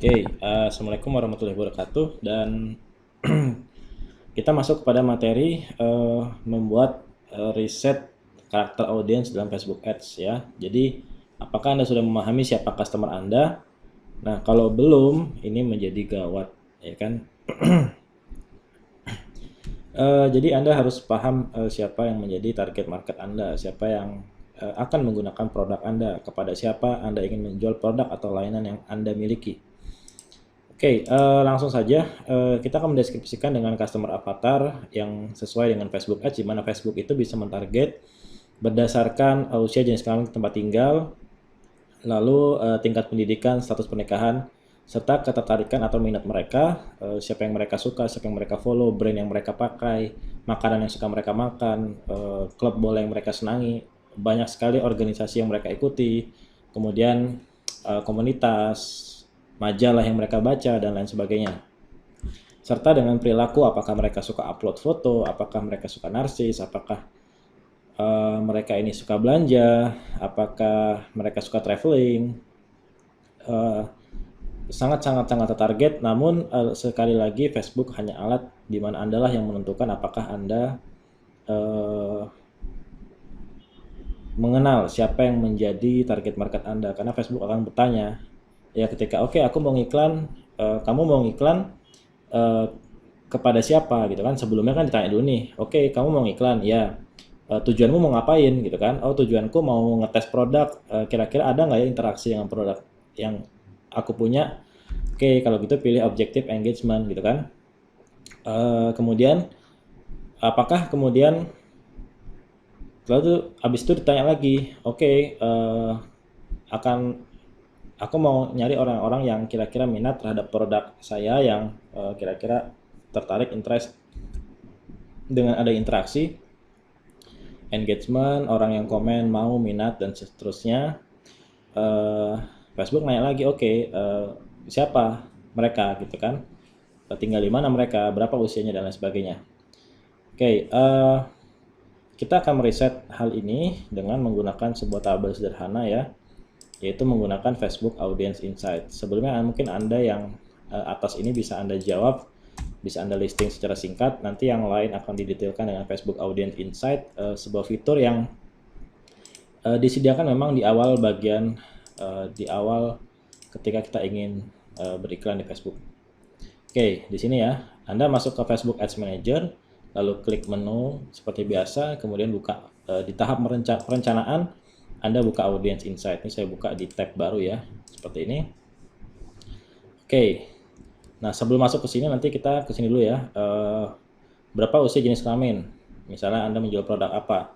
Oke, Assalamualaikum warahmatullahi wabarakatuh. Dan kita masuk kepada materi membuat riset karakter audiens dalam Facebook Ads ya. Jadi, apakah Anda sudah memahami siapa customer Anda? Nah, kalau belum, ini menjadi gawat, ya kan? Jadi Anda harus paham siapa yang menjadi target market Anda, siapa yang akan menggunakan produk Anda, kepada siapa Anda ingin menjual produk atau layanan yang Anda miliki. Oke, langsung saja kita akan mendeskripsikan dengan customer avatar yang sesuai dengan Facebook Ads, di mana Facebook itu bisa mentarget berdasarkan usia, jenis kelamin, tempat tinggal, lalu tingkat pendidikan, status pernikahan, serta ketertarikan atau minat mereka, siapa yang mereka suka, siapa yang mereka follow, brand yang mereka pakai, makanan yang suka mereka makan, klub bola yang mereka senangi, banyak sekali organisasi yang mereka ikuti, kemudian komunitas, majalah yang mereka baca, dan lain sebagainya. Serta dengan perilaku, apakah mereka suka upload foto, apakah mereka suka narsis, apakah mereka ini suka belanja, apakah mereka suka traveling. Sangat-sangat tertarget, namun sekali lagi Facebook hanya alat di mana Anda lah yang menentukan apakah Anda mengenal siapa yang menjadi target market Anda, karena Facebook akan bertanya ya ketika oke, aku mau ngiklan, kamu mau ngiklan kepada siapa gitu kan. Sebelumnya kan ditanya dulu nih, oke, kamu mau ngiklan ya, tujuanmu mau ngapain gitu kan. Oh, tujuanku mau ngetes produk, kira-kira ada nggak ya interaksi dengan produk yang aku punya. Oke, kalau gitu pilih objective engagement gitu kan. Kemudian apakah kemudian lalu abis itu ditanya lagi, oke, akan aku mau nyari orang-orang yang kira-kira minat terhadap produk saya, yang kira-kira tertarik, interest dengan ada interaksi, engagement, orang yang komen, mau, minat, dan seterusnya. Facebook nanya lagi, oke, siapa mereka gitu kan, tinggal di mana mereka, berapa usianya, dan lain sebagainya. Oke, kita akan meriset hal ini dengan menggunakan sebuah tabel sederhana ya, yaitu menggunakan Facebook Audience Insight. Sebelumnya mungkin Anda yang atas ini bisa Anda jawab, bisa Anda listing secara singkat, nanti yang lain akan didetailkan dengan Facebook Audience Insight, sebuah fitur yang disediakan memang di awal bagian, di awal ketika kita ingin beriklan di Facebook. Oke, di sini ya, Anda masuk ke Facebook Ads Manager, lalu klik menu seperti biasa, kemudian buka di tahap perencanaan, Anda buka Audience Insight. Ini saya buka di tab baru ya, seperti ini. Oke, nah sebelum masuk ke sini nanti kita ke sini dulu ya. Berapa usia, jenis kelamin? Misalnya Anda menjual produk apa?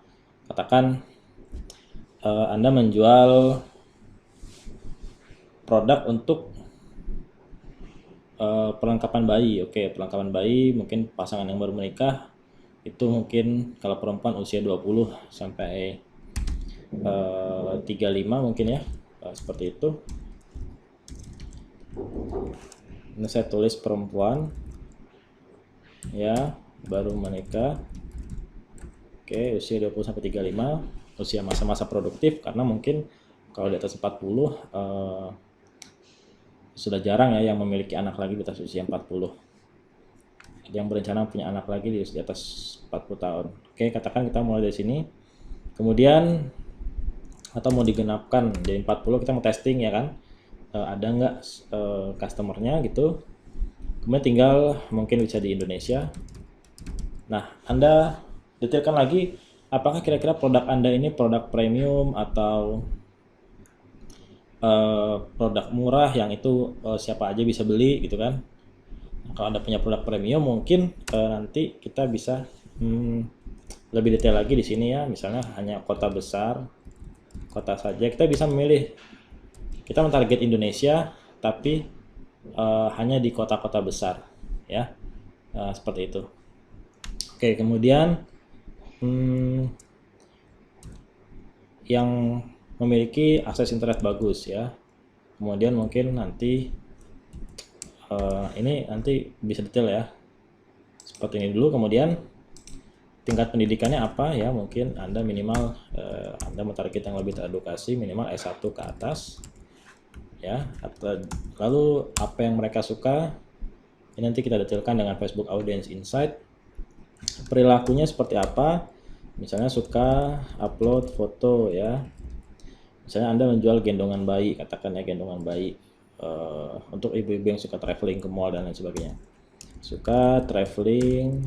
Katakan Anda menjual produk untuk perlengkapan bayi. Oke, perlengkapan bayi, mungkin pasangan yang baru menikah, itu mungkin kalau perempuan usia 20 sampai 35 mungkin ya, seperti itu. Ini saya tulis perempuan ya, baru menikah. Oke, usia 20 sampai 35, usia masa-masa produktif, karena mungkin kalau di atas 40 sudah jarang ya yang memiliki anak lagi di atas usia 40. Yang berencana punya anak lagi di atas 40 tahun. Oke, katakan kita mulai dari sini. Kemudian atau mau digenapkan jadi 40, kita mau testing ya kan. Ada nggak customernya gitu. Kemudian tinggal mungkin bisa di Indonesia. Nah, Anda detailkan lagi apakah kira-kira produk Anda ini produk premium atau produk murah yang itu siapa aja bisa beli gitu kan. Kalau Anda punya produk premium, mungkin nanti kita bisa lebih detail lagi di sini ya. Misalnya hanya kota besar, kota saja. Kita bisa memilih, kita mentarget Indonesia, tapi hanya di kota-kota besar ya. Seperti itu. Oke, kemudian yang memiliki akses internet bagus ya. Kemudian mungkin nanti ini nanti bisa detail ya, seperti ini dulu. Kemudian tingkat pendidikannya apa ya, mungkin Anda minimal Anda mentarget yang lebih teredukasi, minimal S1 ke atas ya, atau lalu apa yang mereka suka ini nanti kita detailkan dengan Facebook Audience Insight. Perilakunya seperti apa, misalnya suka upload foto ya, misalnya Anda menjual gendongan bayi, katakan ya gendongan bayi, untuk ibu-ibu yang suka traveling ke mall dan lain sebagainya, suka traveling.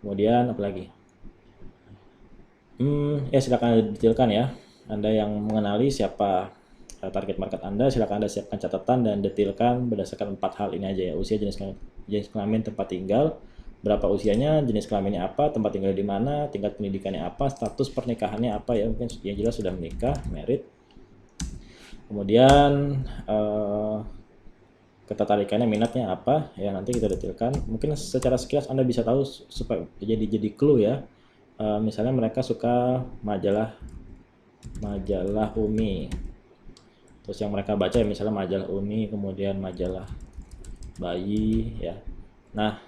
Kemudian apalagi, ya silakan detailkan ya. Anda yang mengenali siapa target market Anda, silakan Anda siapkan catatan dan detailkan berdasarkan 4 hal ini aja ya: usia, jenis kelamin, tempat tinggal, berapa usianya, jenis kelaminnya apa, tempat tinggal di mana, tingkat pendidikannya apa, status pernikahannya apa ya, mungkin yang jelas sudah menikah, married. Kemudian ketertarikannya, minatnya apa ya, nanti kita detailkan. Mungkin secara sekilas Anda bisa tahu supaya jadi clue ya. Misalnya mereka suka majalah Umi, terus yang mereka baca ya misalnya majalah Umi, kemudian majalah bayi ya. Nah,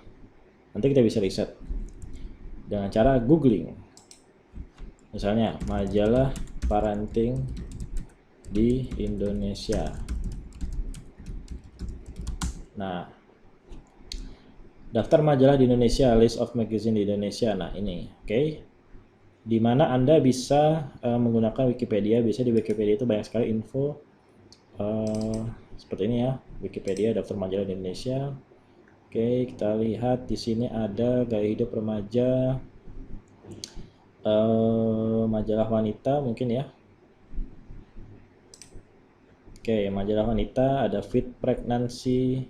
nanti kita bisa riset dengan cara googling, misalnya majalah parenting di Indonesia. Nah, daftar majalah di Indonesia, list of magazine di Indonesia. Nah ini, oke. Di mana Anda bisa menggunakan Wikipedia. Biasanya di Wikipedia itu banyak sekali info seperti ini ya. Wikipedia, daftar majalah di Indonesia. Oke, kita lihat di sini ada gaya hidup remaja, majalah wanita mungkin ya. Oke, majalah wanita ada Fit Pregnancy,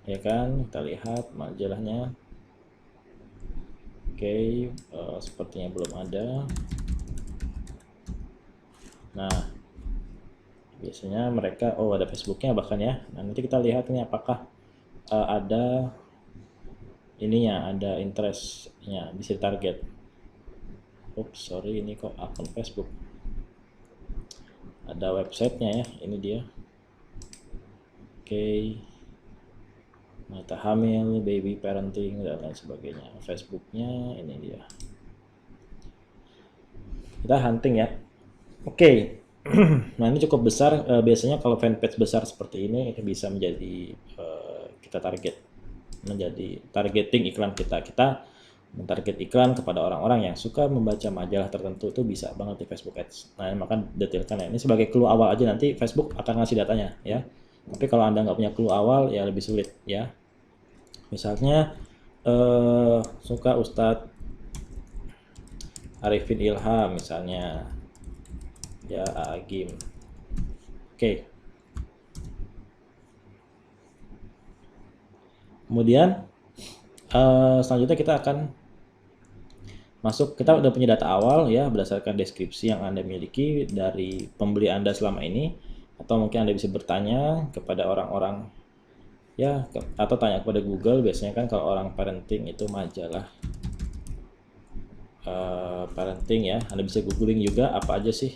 ya kan? Kita lihat majalahnya. Oke, sepertinya belum ada. Nah, biasanya mereka ada Facebooknya bahkan ya. Nah, nanti kita lihat ini apakah ada ininya, ada interestnya, bisa target. Oops, sorry, ini kok akun Facebook. Ada websitenya ya, ini dia. Oke, mata hamil, baby parenting dan lain sebagainya. Facebooknya ini dia. Kita hunting ya. Oke. Nah ini cukup besar. Biasanya kalau fanpage besar seperti ini bisa menjadi kita target, menjadi targeting iklan kita. Kita mentarget iklan kepada orang-orang yang suka membaca majalah tertentu, itu bisa banget di Facebook Ads. Nah maka detailkan ya. Ini sebagai clue awal aja, nanti Facebook akan ngasih datanya ya. Tapi kalau Anda nggak punya clue awal ya lebih sulit ya. Misalnya suka Ustadz Arifin Ilham misalnya ya, Agim. Oke. Kemudian selanjutnya kita akan masuk, kita udah punya data awal ya berdasarkan deskripsi yang Anda miliki dari pembeli Anda selama ini, atau mungkin Anda bisa bertanya kepada orang-orang ya, atau tanya kepada Google. Biasanya kan kalau orang parenting itu majalah parenting ya, Anda bisa googling juga apa aja sih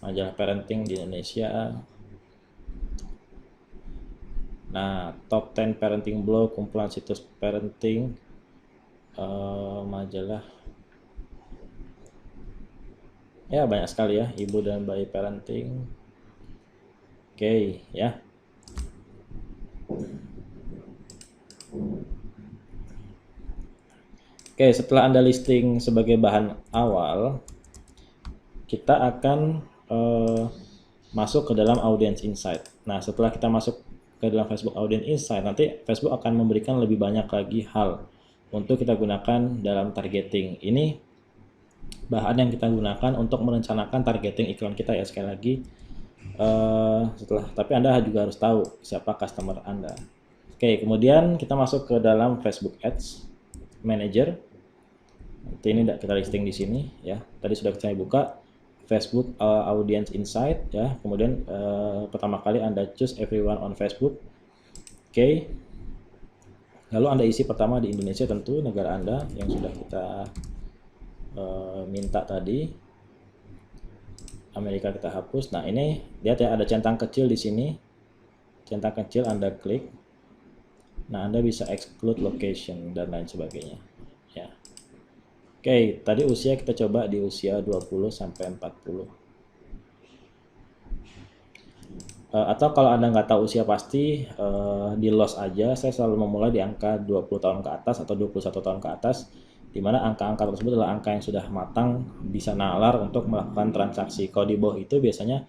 majalah parenting di Indonesia. Nah, top 10 parenting blog, kumpulan situs parenting, majalah ya banyak sekali ya, ibu dan bayi parenting. Oke ya. Oke, setelah Anda listing sebagai bahan awal, kita akan masuk ke dalam Audience Insight. Nah, setelah kita masuk ke dalam Facebook Audience Insight, nanti Facebook akan memberikan lebih banyak lagi hal untuk kita gunakan dalam targeting. Ini bahan yang kita gunakan untuk merencanakan targeting iklan kita ya, sekali lagi. Tapi Anda juga harus tahu siapa customer Anda. Oke, kemudian kita masuk ke dalam Facebook Ads Manager. Nanti ini kita listing di sini ya. Tadi sudah saya buka Facebook Audience Insight ya. Kemudian pertama kali Anda choose everyone on Facebook. Oke. Lalu Anda isi pertama di Indonesia, tentu negara Anda yang sudah kita minta tadi. Amerika kita hapus. Nah, ini lihat ya, ada centang kecil di sini. Centang kecil Anda klik. Nah, Anda bisa exclude location dan lain sebagainya. Ya. Oke, tadi usia kita coba di usia 20 sampai 40. Atau kalau Anda nggak tahu usia pasti, di loss aja. Saya selalu memulai di angka 20 tahun ke atas atau 21 tahun ke atas, di mana angka-angka tersebut adalah angka yang sudah matang, bisa nalar untuk melakukan transaksi. Kalau di bawah itu biasanya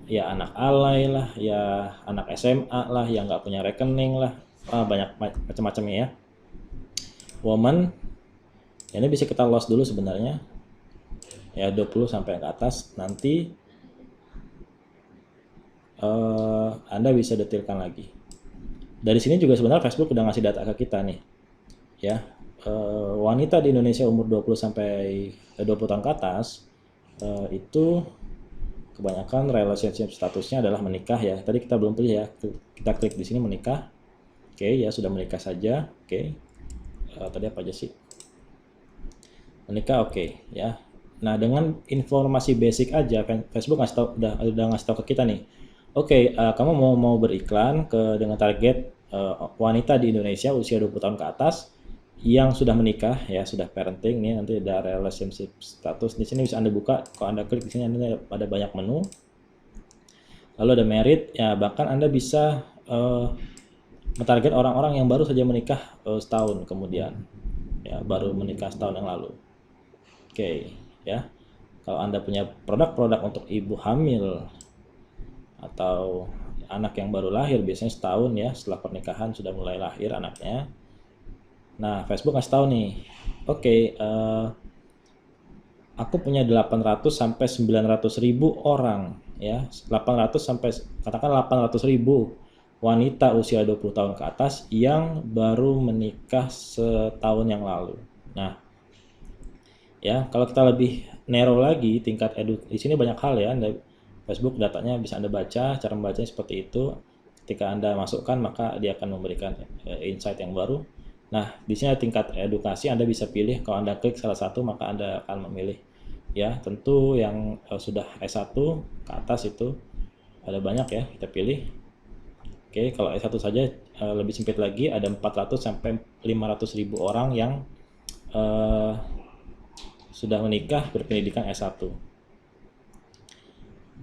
ya anak alay lah, ya anak SMA lah, yang nggak punya rekening lah, banyak macam-macamnya ya. Woman, ya ini bisa kita loss dulu sebenarnya, ya 20 sampai ke atas. Nanti Anda bisa detailkan lagi. Dari sini juga sebenarnya Facebook udah ngasih data ke kita nih, ya. Wanita di Indonesia umur 20 sampai 20 tahun ke atas itu kebanyakan relationship statusnya adalah menikah ya. Tadi kita belum pilih ya. Kita klik di sini menikah. Oke, ya sudah menikah saja. Oke. Tadi apa aja sih? Menikah, oke, ya. Nah, dengan informasi basic aja Facebook udah ngasih tahu ke kita nih. Oke, kamu mau beriklan dengan target wanita di Indonesia usia 20 tahun ke atas yang sudah menikah ya, sudah parenting nih. Nanti ada relationship status di sini bisa Anda buka. Kalau Anda klik di sini ada banyak menu. Lalu ada merit ya, bahkan Anda bisa mentarget orang-orang yang baru saja menikah setahun kemudian. Ya, baru menikah setahun yang lalu. Oke, ya. Kalau Anda punya produk-produk untuk ibu hamil atau anak yang baru lahir, biasanya setahun ya setelah pernikahan sudah mulai lahir anaknya. Nah, Facebook ngasih tahu nih, oke, aku punya 800 sampai 900 ribu orang ya, 800 sampai katakan 800 ribu wanita usia 20 tahun ke atas yang baru menikah setahun yang lalu. Nah, ya kalau kita lebih narrow lagi tingkat di sini banyak hal ya. Facebook datanya bisa Anda baca, cara membacanya seperti itu. Ketika Anda masukkan maka dia akan memberikan insight yang baru. Nah, di sini ada tingkat edukasi, Anda bisa pilih. Kalau Anda klik salah satu maka Anda akan memilih ya, tentu yang sudah S1 ke atas itu ada banyak ya, kita pilih. Oke, kalau S1 saja lebih sempit lagi, ada 400 sampai 500 ribu orang yang sudah menikah berpendidikan S1.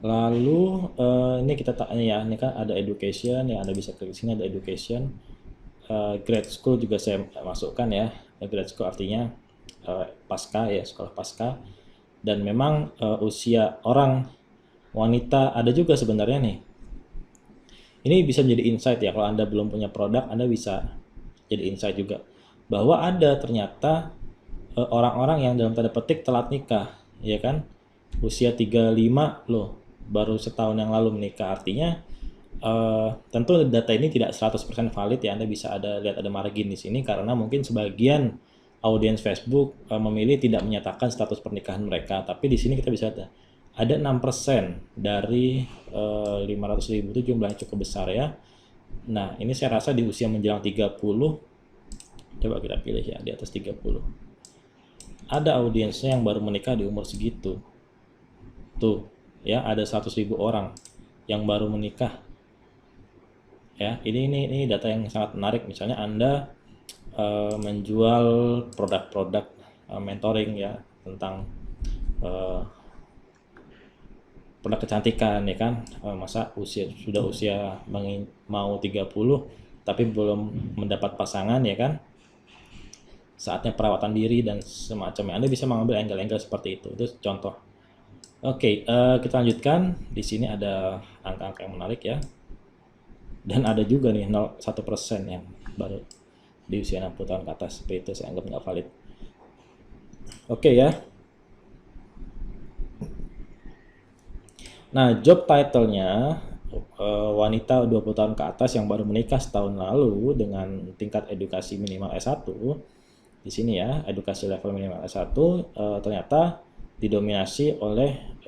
Lalu ini kita tanya ya, ini kan ada education ya, Anda bisa klik sini ada education. Grade school juga saya masukkan ya. Grade school artinya pasca ya, sekolah pasca. Dan memang usia orang wanita ada juga sebenarnya nih. Ini bisa menjadi insight ya, kalau Anda belum punya produk, Anda bisa jadi insight juga bahwa ada ternyata orang-orang yang dalam tanda petik telat nikah, ya kan? Usia 35 loh, baru setahun yang lalu menikah. Artinya tentu data ini tidak 100% valid ya. Anda bisa lihat ada margin di sini karena mungkin sebagian audiens Facebook memilih tidak menyatakan status pernikahan mereka. Tapi di sini kita bisa ada 6% dari 500 ribu itu jumlahnya cukup besar ya. Nah, ini saya rasa di usia menjelang 30, coba kita pilih ya, di atas 30. Ada audiensnya yang baru menikah di umur segitu. Tuh, ya ada 100 ribu orang yang baru menikah. Ya, ini data yang sangat menarik. Misalnya Anda menjual produk-produk mentoring ya tentang produk kecantikan ya kan, masa sudah usia mau 30 tapi belum mendapat pasangan ya kan, saatnya perawatan diri dan semacamnya. Anda bisa mengambil angle-angle seperti itu contoh. Oke, kita lanjutkan. Di sini ada angka-angka yang menarik ya, dan ada juga nih 1% yang baru di usia 60 tahun ke atas. Seperti itu saya anggap nggak valid. Oke ya. Nah, job title-nya wanita 20 tahun ke atas yang baru menikah setahun lalu dengan tingkat edukasi minimal S1. Di sini ya, edukasi level minimal S1 ternyata didominasi oleh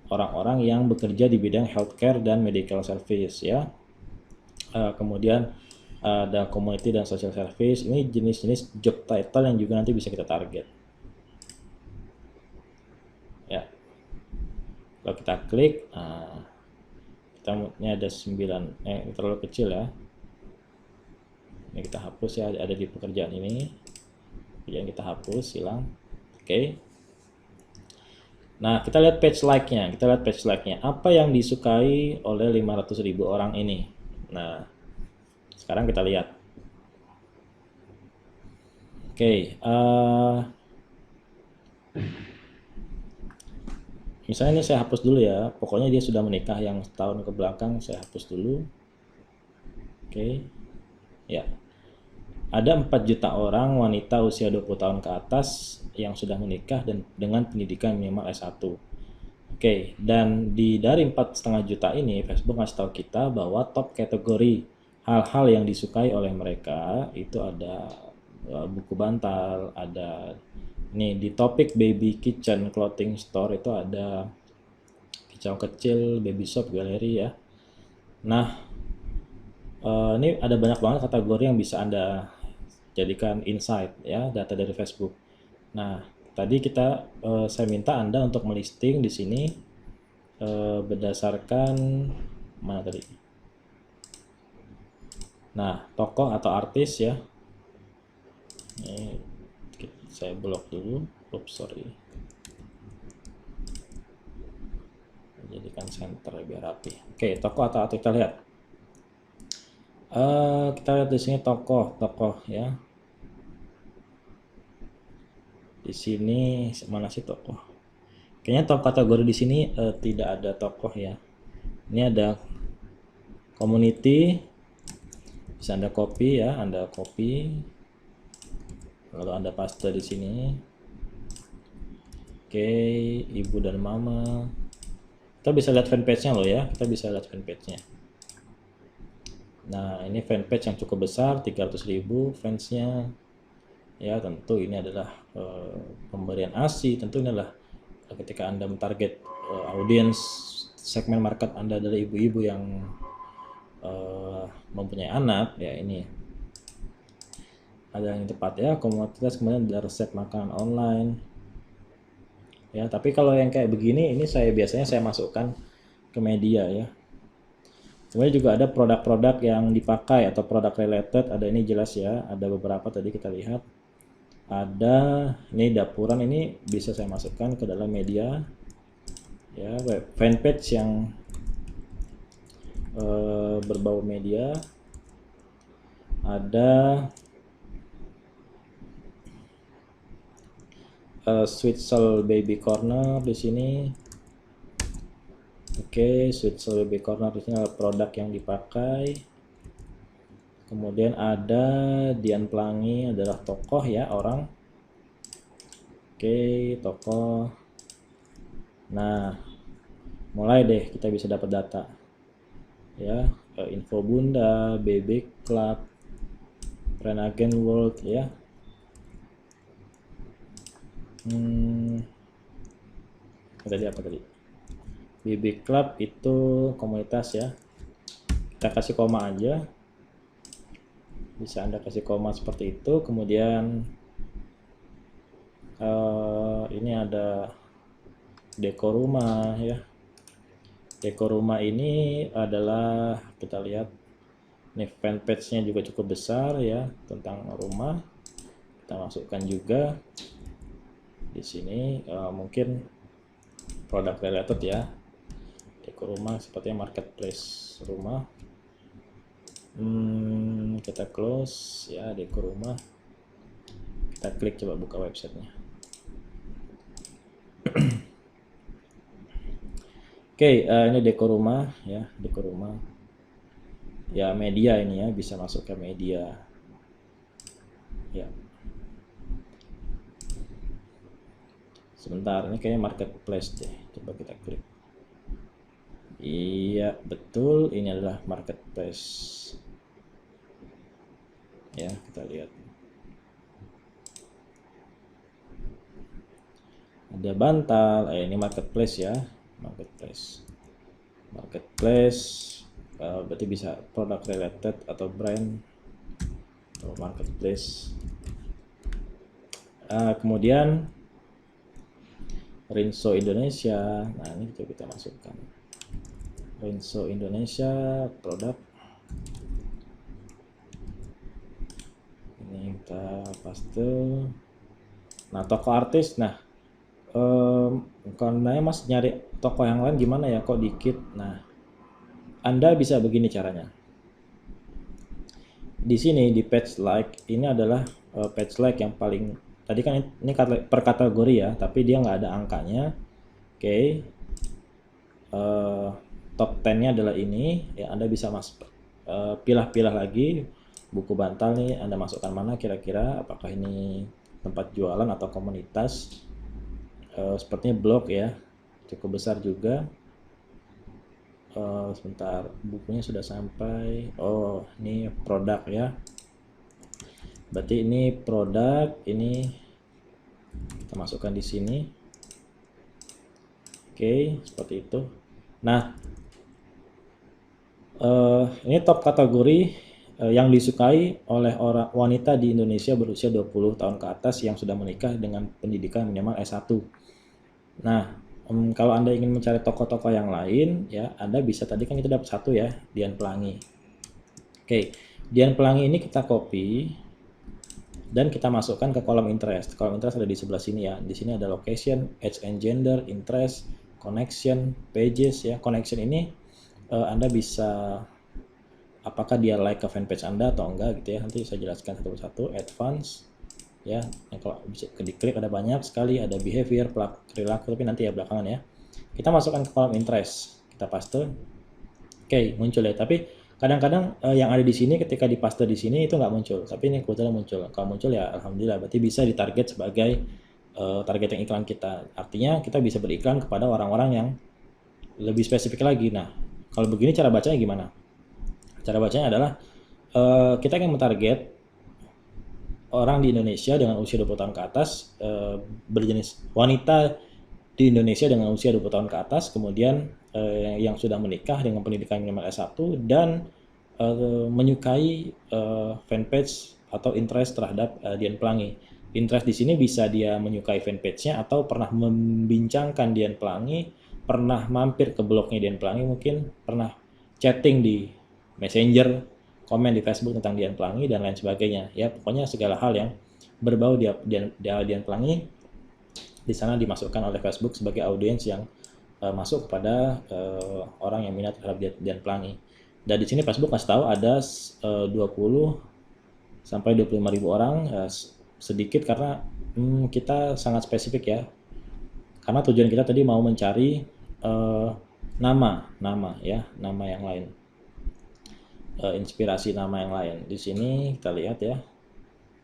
orang-orang yang bekerja di bidang healthcare dan medical service ya. Kemudian ada community dan social service. Ini jenis-jenis job title yang juga nanti bisa kita target. Ya. Kalau kita klik, kita ini ada 9, ini terlalu kecil ya. Ini kita hapus ya, ada di pekerjaan ini. Pekerjaan kita hapus, hilang. Oke. Nah, kita lihat page like-nya. Kita lihat page like-nya. Apa yang disukai oleh 500.000 orang ini? Nah, sekarang kita lihat. Oke, misalnya ini saya hapus dulu ya. Pokoknya dia sudah menikah yang setahun ke belakang, saya hapus dulu. Oke. Ya. Ada 4 juta orang wanita usia 20 tahun ke atas yang sudah menikah dan dengan pendidikan minimal S1. Oke, dan dari 4,5 juta ini Facebook ngasih tahu kita bahwa top kategori hal-hal yang disukai oleh mereka itu ada buku bantal, ada nih di topik baby kitchen clothing store itu ada kicau kecil, baby shop, galeri ya. Nah, ini ada banyak banget kategori yang bisa Anda jadikan insight ya, data dari Facebook. Nah, tadi saya minta Anda untuk melisting di sini berdasarkan mana tadi? Nah, tokoh atau artis ya. Ini saya blok dulu. Oops, sorry. Jadikan center biar rapi. Oke, tokoh atau artis kita lihat. Kita lihat di sini tokoh ya. Di sini mana sih tokoh? Kayaknya top kategori di sini tidak ada tokoh ya. Ini ada community, bisa Anda copy ya, Anda copy. Lalu Anda paste di sini. Oke, ibu dan mama. Kita bisa lihat fanpage-nya loh ya, kita bisa lihat fanpage-nya. Nah, ini fanpage yang cukup besar, 300.000 fansnya. Ya, tentu ini adalah pemberian ASI, tentu ini adalah ketika Anda mentarget audiens segmen market Anda dari ibu-ibu yang mempunyai anak, ya ini ada yang tepat ya, komoditas, kemudian ada resep makanan online. Ya, tapi kalau yang kayak begini, ini biasanya saya masukkan ke media ya. Kemudian juga ada produk-produk yang dipakai atau produk related, ada ini jelas ya, ada beberapa tadi kita lihat. Ada ini dapuran, ini bisa saya masukkan ke dalam media ya, fanpage yang berbau media. Ada Sweet Soul Baby Corner di sini. Oke, Sweet Soul Baby Corner di sini adalah produk yang dipakai. Kemudian ada Dian Pelangi adalah tokoh ya, orang. Oke, tokoh. Nah, mulai deh kita bisa dapat data. Ya, Info Bunda, Baby Club, Renagen World ya. Tadi apa tadi? BB Club itu komunitas ya. Kita kasih koma aja. Bisa Anda kasih koma seperti itu. Kemudian ini ada Deko Rumah ya. Deko Rumah ini adalah, kita lihat ini fanpage-nya juga cukup besar ya tentang rumah. Kita masukkan juga di sini mungkin produk related ya. Deko Rumah sepertinya marketplace rumah. Kita close ya Deko Rumah. Kita klik, coba buka websitenya. Oke, ini Deko Rumah ya, Deko Rumah. Ya media ini ya, bisa masuk ke media. Ya. Sebentar, ini kayaknya marketplace deh. Coba kita klik. Iya, betul, ini adalah marketplace. Ya, kita lihat. Ada bantal, ini marketplace ya, marketplace. Berarti bisa produk related atau brand atau marketplace. Kemudian Rinso Indonesia, nah ini kita masukkan Rinso Indonesia produk. Ini kita paste. Nah, toko artis, nah karena Mas nyari toko yang lain gimana ya, kok dikit. Nah, Anda bisa begini caranya. Di sini di page like ini adalah page like yang paling, tadi kan ini per kategori ya, tapi dia nggak ada angkanya. Oke. Top 10-nya adalah ini ya, Anda bisa pilah-pilah lagi buku bantal nih, Anda masukkan mana kira-kira, apakah ini tempat jualan atau komunitas. Sepertinya blog ya, cukup besar juga. Sebentar, bukunya sudah sampai. Oh, ini produk ya, berarti ini produk, ini kita masukkan di sini. Oke, seperti itu. Nah, ini top kategori yang disukai oleh orang wanita di Indonesia berusia 20 tahun ke atas yang sudah menikah dengan pendidikan minimal S1. Nah, kalau Anda ingin mencari toko-toko yang lain ya, Anda bisa, tadi kan kita dapat satu ya, Dian Pelangi. Oke, Dian Pelangi ini kita copy dan kita masukkan ke kolom interest. Kolom interest ada di sebelah sini ya. Di sini ada location, age and gender, interest, connection, pages ya. Connection ini Anda bisa apakah dia like ke fanpage Anda atau enggak gitu ya. Nanti saya jelaskan satu persatu. Advance ya. Yang kalau bisa diklik ada banyak sekali, ada behavior, perilaku, tapi nanti ya belakangan ya. Kita masukkan ke kolom interest. Kita paste. Oke, muncul ya. Tapi kadang-kadang yang ada di sini ketika dipaste di sini itu nggak muncul, tapi ini kebetulan muncul. Kalau muncul ya alhamdulillah, berarti bisa ditarget sebagai targeting iklan kita. Artinya kita bisa beriklan kepada orang-orang yang lebih spesifik lagi. Nah, kalau begini cara bacanya gimana? Cara bacanya adalah kita ingin mentarget orang di Indonesia dengan usia 20 tahun ke atas, berjenis wanita di Indonesia dengan usia 20 tahun ke atas, kemudian yang sudah menikah dengan pendidikan minimal S1 dan menyukai fanpage atau interest terhadap Dian Pelangi. Interest di sini bisa dia menyukai fanpage-nya atau pernah membincangkan Dian Pelangi, pernah mampir ke blognya Dian Pelangi, mungkin pernah chatting di Messenger, komen di Facebook tentang Dian Pelangi dan lain sebagainya. Ya, pokoknya segala hal yang berbau Dian Pelangi di sana dimasukkan oleh Facebook sebagai audiens yang masuk kepada orang yang minat terhadap Dian Pelangi. Dan di sini Facebook kasih tahu ada 20 sampai 25.000 orang, sedikit karena kita sangat spesifik ya. Karena tujuan kita tadi mau mencari nama ya, nama yang lain. Inspirasi nama yang lain. Di sini kita lihat ya.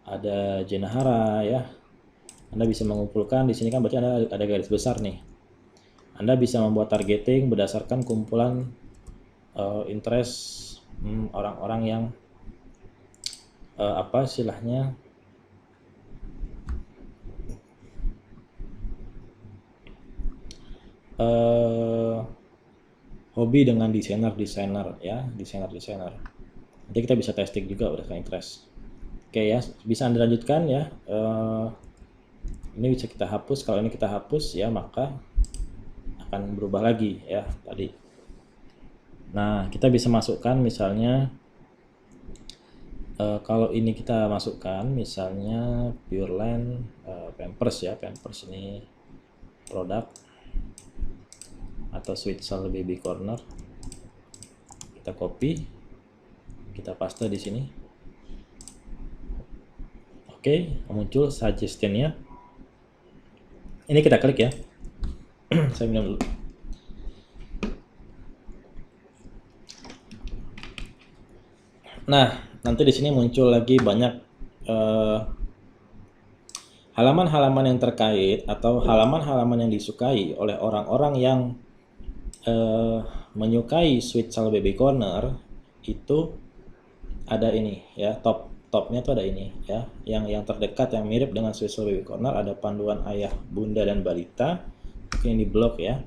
Ada Jenahara ya. Anda bisa mengumpulkan di sini kan, berarti ada garis besar nih. Anda bisa membuat targeting berdasarkan kumpulan interest orang-orang yang apa istilahnya, hobi dengan desainer ya, desainer. Nanti kita bisa testing juga berdasarkan interest. Oke ya, bisa Anda lanjutkan ya. Ini bisa kita hapus. Kalau ini kita hapus ya, maka akan berubah lagi ya tadi. Nah, kita bisa masukkan misalnya kalau ini kita masukkan misalnya Pureland Pampers ya, Pampers ini produk, atau Sweet Sal Baby Corner. Kita copy, kita paste di sini. Oke, muncul suggestion-nya. Ini kita klik ya. Saya minum dulu. Nah, nanti di sini muncul lagi banyak halaman-halaman yang terkait atau halaman-halaman yang disukai oleh orang-orang yang menyukai Sweet Sal Baby Corner. Itu ada ini ya, topnya tuh ada ini ya, yang terdekat yang mirip dengan Sweet Sal Baby Corner, ada panduan ayah, bunda dan balita. Mungkin di blog ya,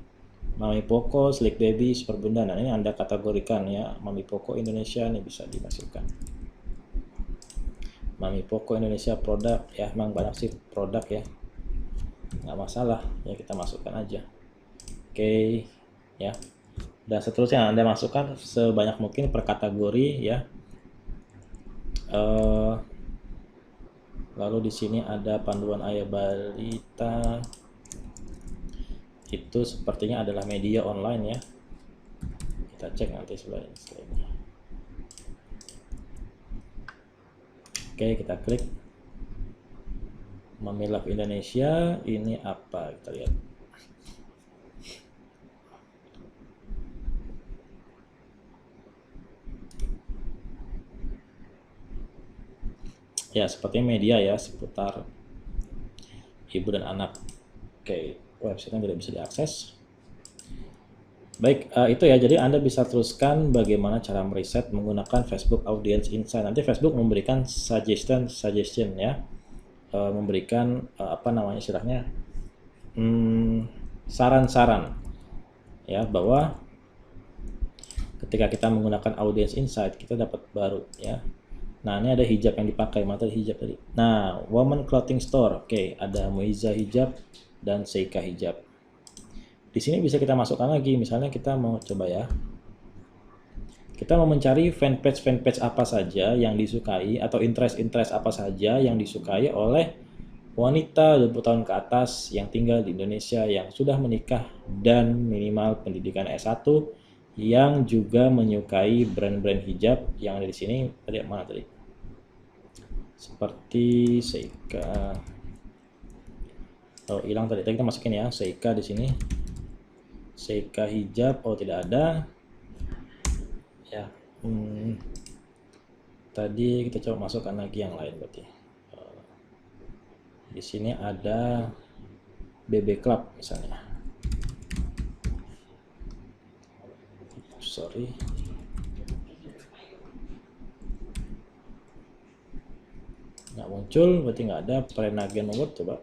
Mami Poko, Slick Baby, Super Bunda. Nah, ini Anda kategorikan ya, Mami Poko Indonesia ini bisa dimasukkan. Mami Poko Indonesia produk ya, memang banyak sih produk ya, nggak masalah ya, kita masukkan aja. Oke ya, dan seterusnya Anda masukkan sebanyak mungkin per kategori ya. Lalu di sini ada panduan ayah balita, itu sepertinya adalah media online ya. Kita cek nanti setelah ini. Oke, kita klik Memilak Indonesia. Ini apa? Kita lihat. Ya, sepertinya media ya seputar ibu dan anak. Oke, websitenya tidak bisa diakses. Baik, itu ya. Jadi Anda bisa teruskan bagaimana cara meriset menggunakan Facebook Audience Insight. Nanti Facebook memberikan suggestion ya, memberikan apa namanya istilahnya, saran-saran ya, bahwa ketika kita menggunakan Audience Insight kita dapat baru ya. Nah, ini ada hijab yang dipakai, mata hijab tadi. Nah, Woman Clothing Store. Oke, ada Muiza hijab dan Seika hijab. Di sini bisa kita masukkan lagi, misalnya kita mau coba ya. Kita mau mencari fanpage apa saja yang disukai atau interest apa saja yang disukai oleh wanita 20 tahun ke atas yang tinggal di Indonesia, yang sudah menikah dan minimal pendidikan S1, yang juga menyukai brand-brand hijab yang ada di sini. Tadi mana tadi? Seperti Seika. Oh, hilang tadi. Kita masukin ya, Seika di sini. Seika hijab. Oh, tidak ada. Ya. Tadi kita coba masukkan lagi yang lain berarti. Di sini ada BB Club misalnya. Sorry. Nggak muncul, berarti nggak ada. Prenagen Award, coba.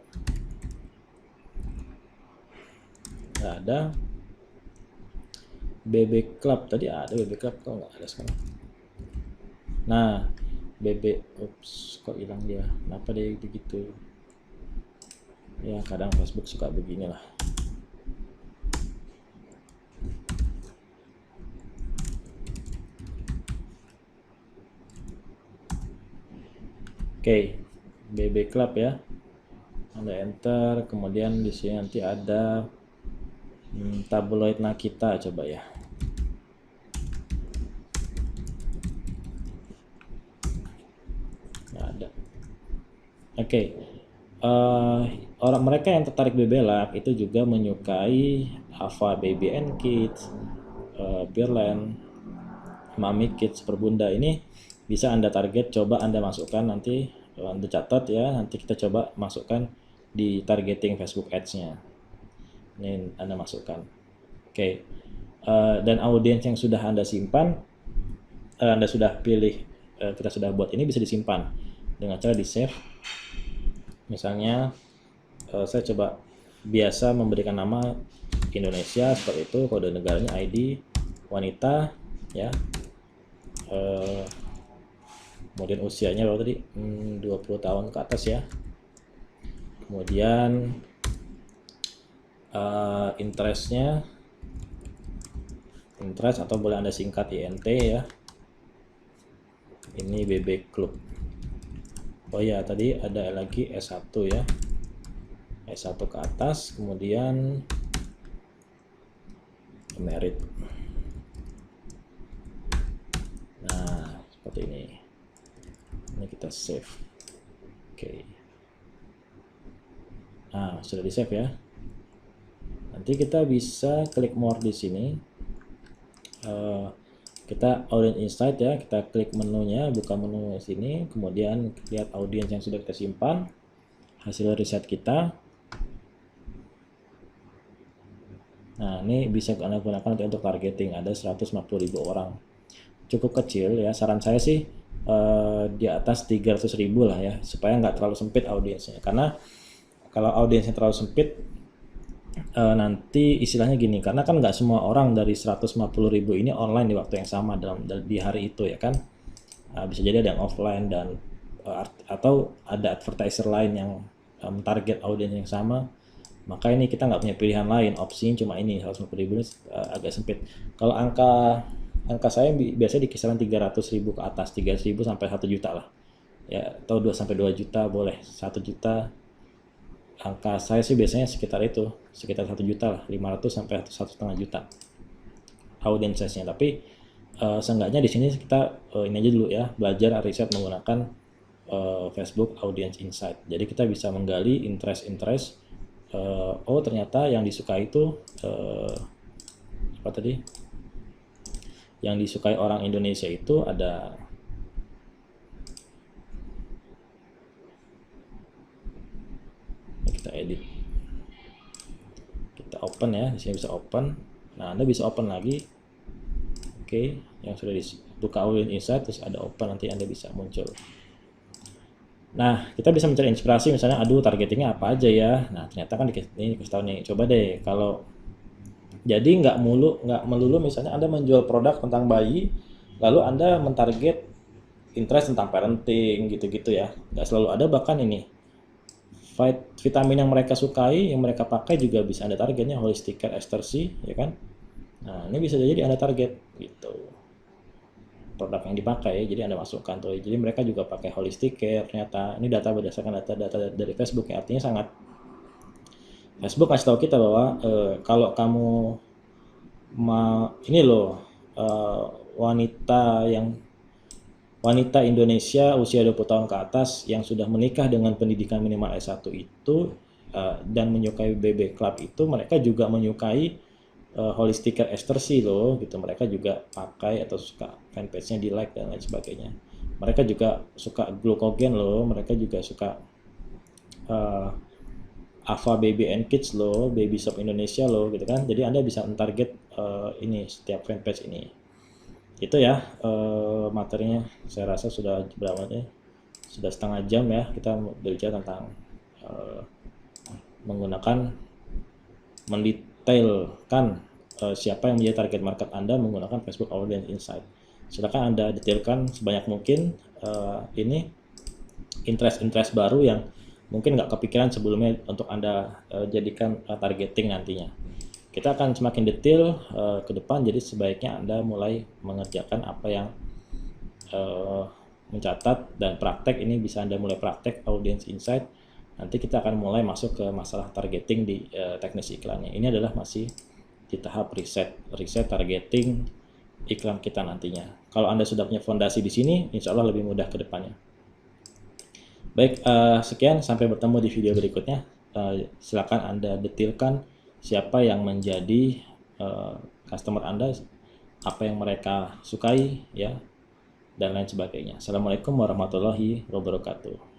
Nggak ada. BB Club, tadi ada BB Club, kok nggak ada sekarang. Nah, kok hilang dia? Kenapa dia begitu? Ya, kadang Facebook suka beginilah. Oke, BB Club ya. Anda enter, kemudian di sini nanti ada tabloid Nakita, coba ya. Nggak ada. Oke. Orang mereka yang tertarik BB Lab itu juga menyukai Ava Baby and Kids, Beerland, Mami Kids, Perbunda. Ini bisa Anda target, coba Anda masukkan nanti, Anda catat ya, nanti kita coba masukkan di targeting Facebook Ads-nya. Ini Anda masukkan. Oke. Dan audiens yang sudah Anda simpan, Anda sudah pilih, kita sudah buat ini, bisa disimpan dengan cara di save. Misalnya saya coba biasa memberikan nama Indonesia seperti itu, kode negaranya ID, wanita ya, kemudian usianya berapa tadi, 20 tahun ke atas ya, kemudian interest atau boleh Anda singkat INT ya, ini BB Club. Oh ya, tadi ada lagi S1 ya, S1 ke atas, kemudian merit. Nah, seperti ini. Ini kita save. Oke. Nah, sudah di save ya. Nanti kita bisa klik more di sini. Kita Audience Insight ya, kita klik menunya, buka menu sini, kemudian lihat audiens yang sudah kita simpan, hasil riset kita. Nah, ini bisa Anda gunakan untuk targeting, ada 150.000 orang. Cukup kecil ya, saran saya sih di atas 300.000 lah ya, supaya nggak terlalu sempit audiensnya. Karena kalau audiensnya terlalu sempit, nanti istilahnya gini, karena kan nggak semua orang dari 150.000 ini online di waktu yang sama di hari itu ya kan. Bisa jadi ada yang offline dan atau ada advertiser lain yang target audiens yang sama, maka ini kita nggak punya pilihan lain, opsinya cuma ini 150.000 ini agak sempit. Kalau angka saya biasanya di kisaran 300.000 ke atas, 300.000 sampai 1 juta lah ya, atau 2 sampai 2 juta boleh, 1 juta angka saya sih biasanya sekitar itu, sekitar 1 juta lah, 500 sampai 1,5 juta audience size-nya. Tapi seenggaknya di sini kita ini aja dulu ya, belajar riset menggunakan Facebook Audience Insight. Jadi kita bisa menggali interest. Oh ternyata yang disukai itu apa tadi? Yang disukai orang Indonesia itu ada kita edit, kita open ya, di sini bisa open. Nah Anda bisa open lagi, oke, yang sudah dibuka Audience Insight terus ada open, nanti Anda bisa muncul. Nah kita bisa mencari inspirasi, misalnya aduh targetingnya apa aja ya. Nah ternyata kan ini kasih tahu nih, coba deh kalau jadi nggak melulu misalnya Anda menjual produk tentang bayi lalu Anda mentarget interest tentang parenting gitu-gitu ya, nggak selalu ada. Bahkan ini vitamin yang mereka sukai, yang mereka pakai juga bisa Anda targetnya, holistic care ecstasy ya kan. Nah ini bisa jadi Anda target gitu produk yang dipakai, jadi Anda masukkan tuh, jadi mereka juga pakai holistic care. Ternyata ini data berdasarkan data dari Facebook ya, artinya sangat Facebook kasih tahu kita bahwa kalau kamu ini loh wanita Indonesia usia 20 tahun ke atas yang sudah menikah dengan pendidikan minimal S1 itu dan menyukai BB Club itu, mereka juga menyukai holistic care ecstasy loh gitu. Mereka juga pakai atau suka fanpage-nya, di like dan lain sebagainya. Mereka juga suka glukogen loh, mereka juga suka Ava Baby and Kids loh, Baby Shop Indonesia loh gitu kan. Jadi Anda bisa target ini setiap fanpage ini. Itu ya materinya. Saya rasa sudah berapa nih? Sudah setengah jam ya kita berbicara tentang mendetailkan siapa yang menjadi target market Anda menggunakan Facebook Audience Insight. Silakan Anda detailkan sebanyak mungkin ini interest baru yang mungkin nggak kepikiran sebelumnya untuk Anda jadikan targeting nantinya. Kita akan semakin detail ke depan, jadi sebaiknya Anda mulai mengerjakan apa yang mencatat dan praktek. Ini bisa Anda mulai praktek Audience Insight. Nanti kita akan mulai masuk ke masalah targeting di teknis iklannya. Ini adalah masih di tahap riset targeting iklan kita nantinya. Kalau Anda sudah punya fondasi di sini, insya Allah lebih mudah ke depannya. Baik, sekian, sampai bertemu di video berikutnya. Silakan Anda detailkan siapa yang menjadi customer Anda, apa yang mereka sukai ya, dan lain sebagainya. Assalamualaikum warahmatullahi wabarakatuh.